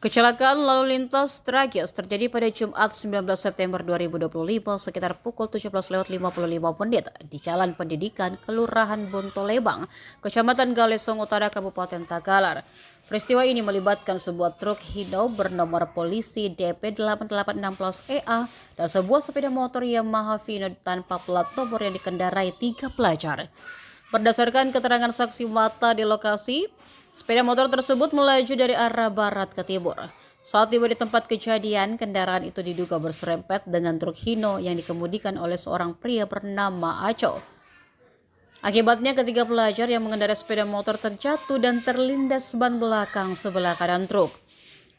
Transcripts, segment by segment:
Kecelakaan lalu lintas tragis terjadi pada Jumat 19 September 2025 sekitar pukul 17.55 di Jalan Pendidikan, Kelurahan Bontolebang, Kecamatan Galesong Utara, Kabupaten Takalar. Peristiwa ini melibatkan sebuah truk Hino bernomor polisi DP8816EA dan sebuah sepeda motor Yamaha Vino tanpa plat nomor yang dikendarai 3 pelajar. Berdasarkan keterangan saksi mata di lokasi, sepeda motor tersebut melaju dari arah barat ke timur. Saat tiba di tempat kejadian, kendaraan itu diduga berserempet dengan truk Hino yang dikemudikan oleh seorang pria bernama Aco. Akibatnya ketiga pelajar yang mengendarai sepeda motor terjatuh dan terlindas ban belakang sebelah kanan truk.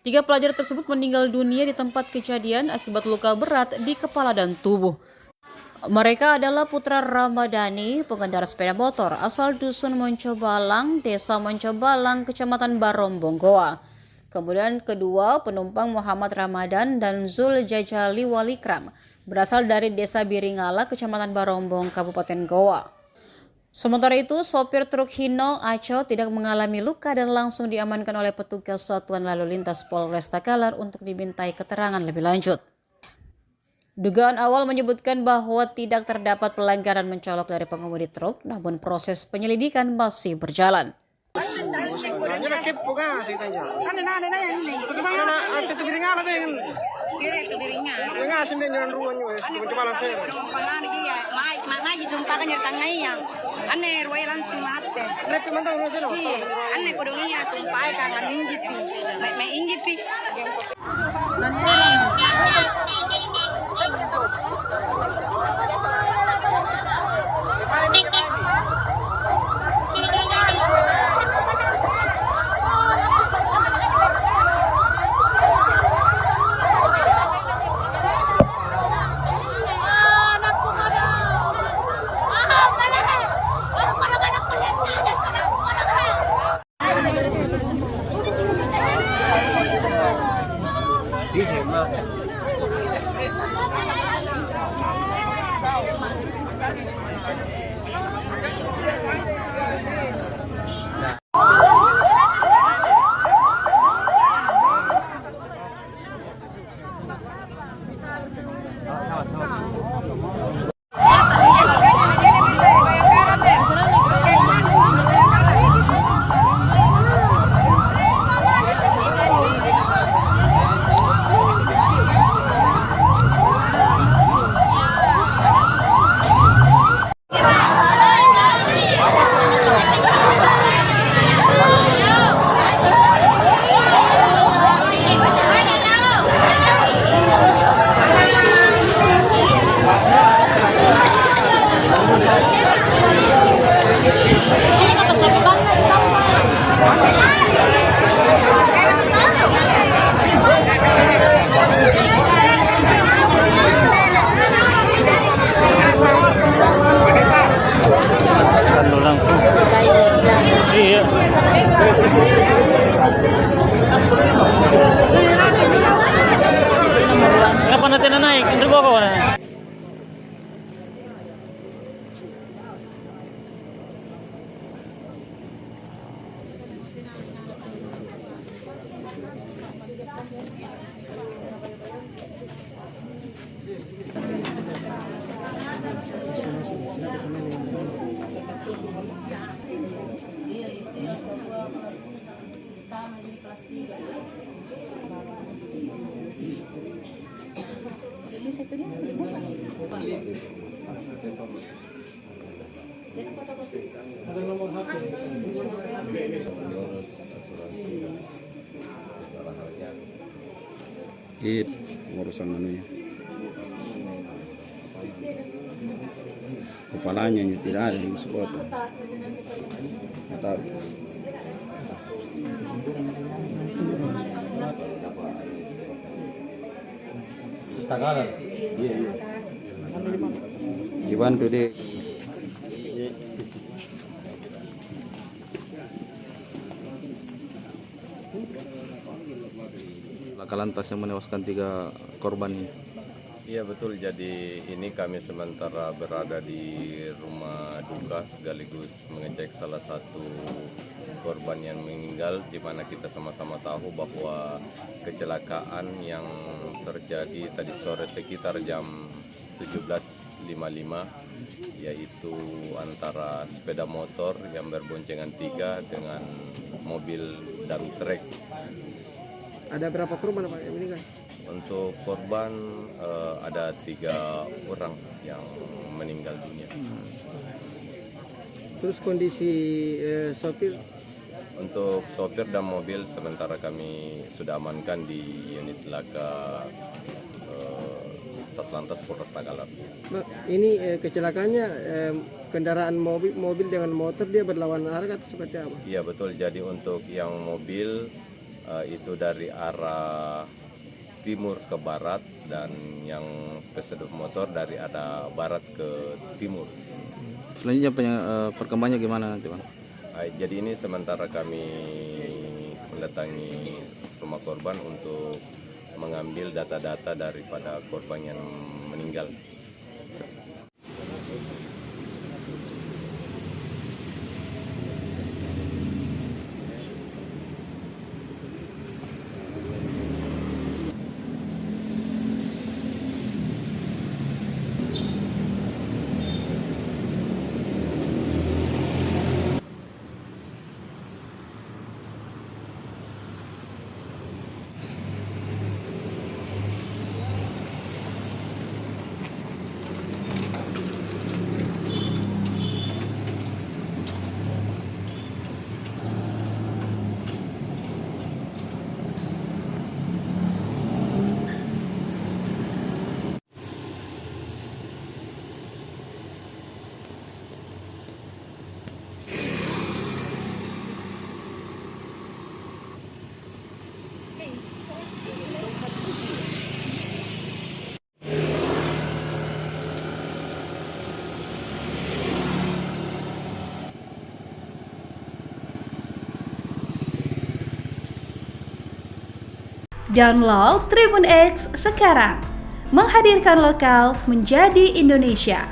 3 pelajar tersebut meninggal dunia di tempat kejadian akibat luka berat di kepala dan tubuh. Mereka adalah Putra Ramadhani, pengendara sepeda motor asal Dusun Moncobalang, Desa Moncobalang, Kecamatan Barombong, Goa. Kemudian kedua penumpang Muhammad Ramadan dan Zul Jajali Walikram, berasal dari Desa Biringala, Kecamatan Barombong, Kabupaten Goa. Sementara itu, sopir truk Hino Aco tidak mengalami luka dan langsung diamankan oleh petugas Satuan Lalu Lintas Polres Takalar untuk dimintai keterangan lebih lanjut. Dugaan awal menyebutkan bahwa tidak terdapat pelanggaran mencolok dari pengemudi truk, namun proses penyelidikan masih berjalan. Kapan nanti naik? Ini bawa mana? Sama jadi kelas 3. Bisa itu dia dibuka. Ada nomor HP. Urusan anunya. Kepalanya tidak ada yang support. Atau Takalar. iya. Dibantu deh. Laka lantas yang menewaskan 3 korban ini. Iya betul, jadi ini kami sementara berada di rumah duka sekaligus mengecek salah satu korban yang meninggal, di mana kita sama-sama tahu bahwa kecelakaan yang terjadi tadi sore sekitar jam 17.55 yaitu antara sepeda motor yang berboncengan 3 dengan mobil dump truck. Ada berapa korban Pak yang meninggal? Untuk korban ada 3 orang yang meninggal dunia. Terus kondisi sopir? Untuk sopir dan mobil sementara kami sudah amankan di unit laka Satlantas Polres Tagalar. Ini kecelakaannya kendaraan mobil dengan motor dia berlawan arah atau seperti apa? Iya betul, jadi untuk yang mobil itu dari arah timur ke barat dan yang pesepeda motor dari arah barat ke timur. Selanjutnya perkembangannya gimana nanti Bang? Jadi ini sementara kami mendatangi rumah korban untuk mengambil data-data daripada korban yang meninggal. Download Tribun X sekarang, menghadirkan lokal menjadi Indonesia.